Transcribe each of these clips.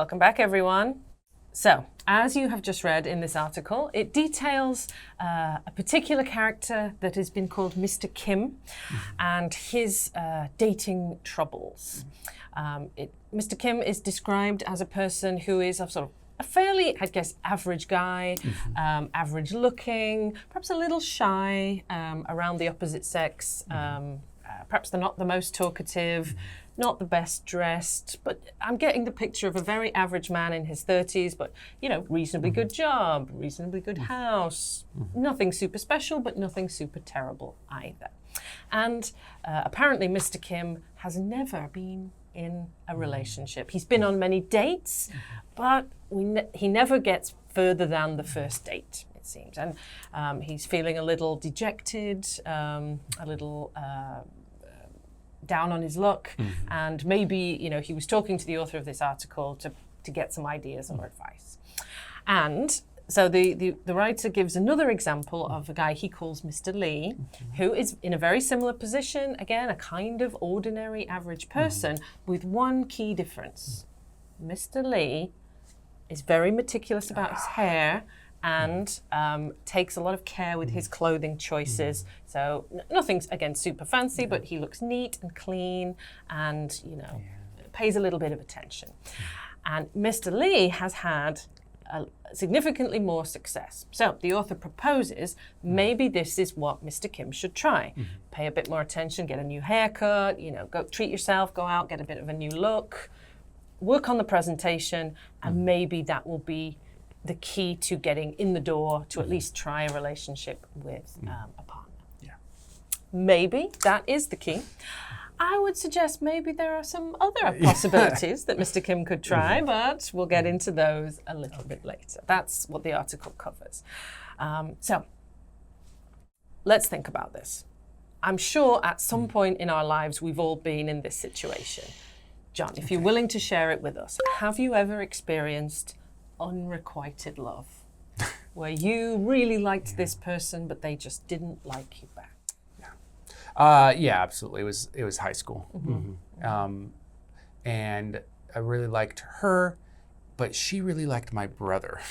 Welcome back, everyone. So, as you have just read in this article, it details a particular character that has been called Mr. Kim and his dating troubles. Mr. Kim is described as a person who is a fairly, I guess, average guy, average looking, perhaps a little shy around the opposite sex. Perhaps they're not the most talkative, not the best dressed, but I'm getting the picture of a very average man in his 30s, but, reasonably good job, reasonably good house, nothing super special, but nothing super terrible either. And apparently Mr. Kim has never been in a relationship. He's been on many dates, but he never gets further than the first date, it seems. And he's feeling a little dejected, a little down on his luck, and maybe he was talking to the author of this article to get some ideas or advice. And so the writer gives another example of a guy he calls Mr. Lee, who is in a very similar position, again, a kind of ordinary average person with one key difference. Mr. Lee is very meticulous about his hair and takes a lot of care with his clothing choices. So nothing's, again, super fancy, but he looks neat and clean and, pays a little bit of attention. And Mr. Lee has had significantly more success. So the author proposes maybe this is what Mr. Kim should try. Pay a bit more attention, get a new haircut, go treat yourself, go out, get a bit of a new look, work on the presentation, and maybe that will be the key to getting in the door to at least try a relationship with a partner. Yeah. Maybe that is the key. I would suggest maybe there are some other possibilities that Mr. Kim could try, but we'll get into those a little bit later. That's what the article covers. So let's think about this. I'm sure at some point in our lives we've all been in this situation. John, if you're willing to share it with us, have you ever experienced unrequited love, where you really liked this person, but they just didn't like you back? Yeah, absolutely. It was high school, and I really liked her, but she really liked my brother.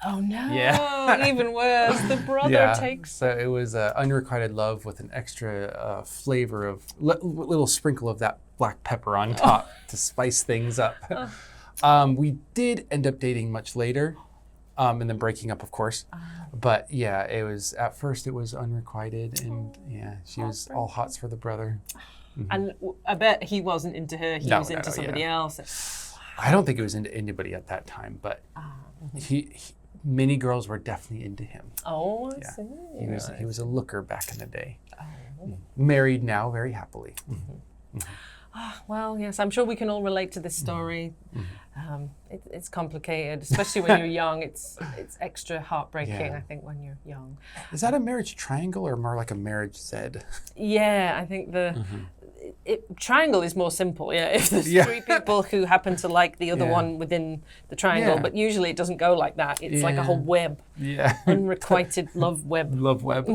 Oh no! Yeah. Even worse. The brother takes. So it was unrequited love with an extra flavor of little sprinkle of that black pepper on top to spice things up. We did end up dating much later, and then breaking up, of course. But yeah, at first it was unrequited, and she was all hots for the brother. And I bet he wasn't into her, he was into somebody else. I don't think it was into anybody at that time, but many girls were definitely into him. Oh, I see. He was a looker back in the day. Married now, very happily. Well, yes, I'm sure we can all relate to this story. It's complicated, especially when you're young. It's extra heartbreaking, I think, when you're young. Is that a marriage triangle or more like a marriage Z? Yeah, I think the triangle is more simple. Yeah, if there's three people who happen to like the other one within the triangle, but usually it doesn't go like that. It's like a whole web. Yeah, unrequited love web. Love web.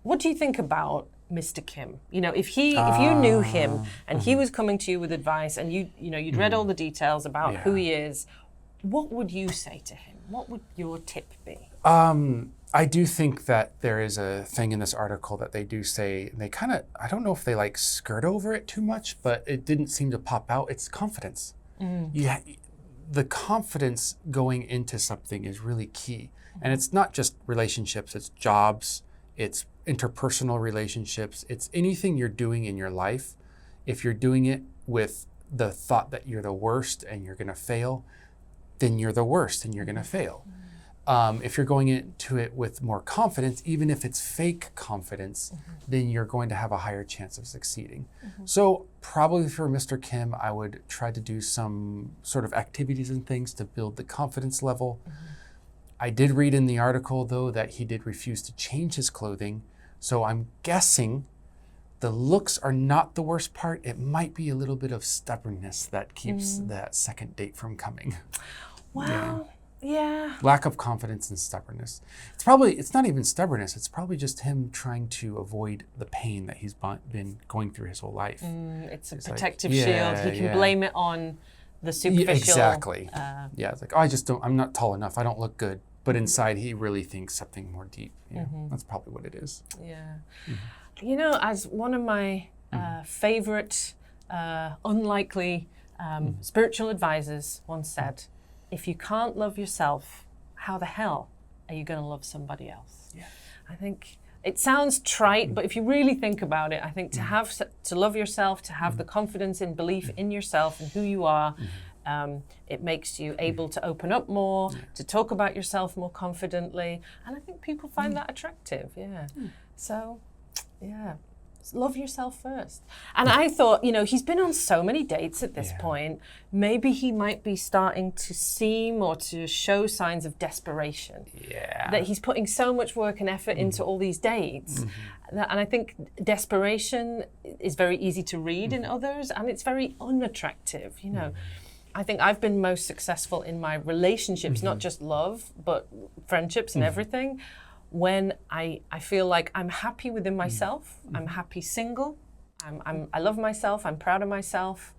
What do you think about Mr. Kim? If you knew him and he was coming to you with advice, and you'd read all the details about who he is, what would you say to him? What would your tip be? I do think that there is a thing in this article that they do say, and they kind of, I don't know if they skirt over it too much, but it didn't seem to pop out. It's confidence. Yeah, the confidence going into something is really key. And it's not just relationships, it's jobs, it's interpersonal relationships, it's anything you're doing in your life. If you're doing it with the thought that you're the worst and you're gonna fail, then you're the worst and you're gonna fail. If you're going into it with more confidence, even if it's fake confidence, then you're going to have a higher chance of succeeding. So probably for Mr. Kim, I would try to do some sort of activities and things to build the confidence level. I did read in the article, though, that he did refuse to change his clothing. So I'm guessing the looks are not the worst part. It might be a little bit of stubbornness that keeps that second date from coming. Wow. Yeah. Lack of confidence and stubbornness. It's not even stubbornness. It's probably just him trying to avoid the pain that he's been going through his whole life. It's a protective shield. He can blame it on the superficial. Exactly. Yeah, it's like, oh, I'm not tall enough. I don't look good. But inside, he really thinks something more deep. Yeah, that's probably what it is. Yeah. You know, as one of my favorite, unlikely spiritual advisors once said, if you can't love yourself, how the hell are you going to love somebody else? Yeah. I think it sounds trite, but if you really think about it, I think to love yourself, to have the confidence and belief in yourself and who you are, it makes you able to open up more, to talk about yourself more confidently. And I think people find that attractive, So, love yourself first. And I thought, you know, he's been on so many dates at this point, maybe he might be starting to seem or to show signs of desperation. Yeah. That he's putting so much work and effort into all these dates. And I think desperation is very easy to read in others, and it's very unattractive, you know. I think I've been most successful in my relationships, not just love, but friendships and everything, when I feel like I'm happy within myself, I'm happy single, I love myself, I'm proud of myself,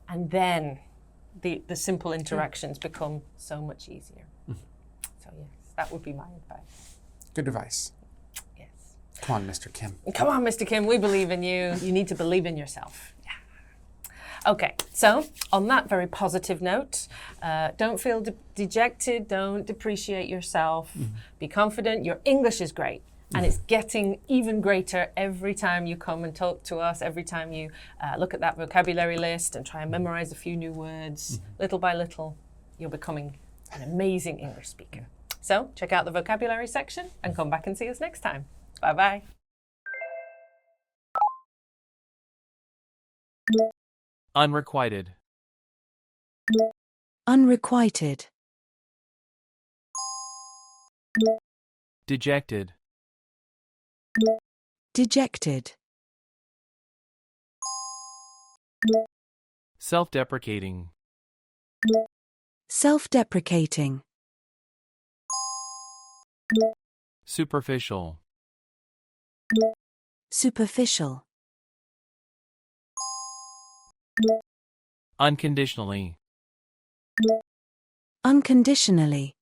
and then the simple interactions become so much easier. So yes, that would be my advice. Good advice. Yes. Come on, Mr. Kim. Come on, Mr. Kim, we believe in you. You need to believe in yourself. Okay, so on that very positive note, don't feel dejected, don't depreciate yourself, be confident. Your English is great, and it's getting even greater every time you come and talk to us, every time you look at that vocabulary list and try and memorize a few new words. Little by little, you're becoming an amazing English speaker. So check out the vocabulary section and come back and see us next time. Bye-bye. Unrequited. Unrequited. Dejected. Dejected. Self-deprecating. Self-deprecating. Superficial. Superficial. Unconditionally. Unconditionally.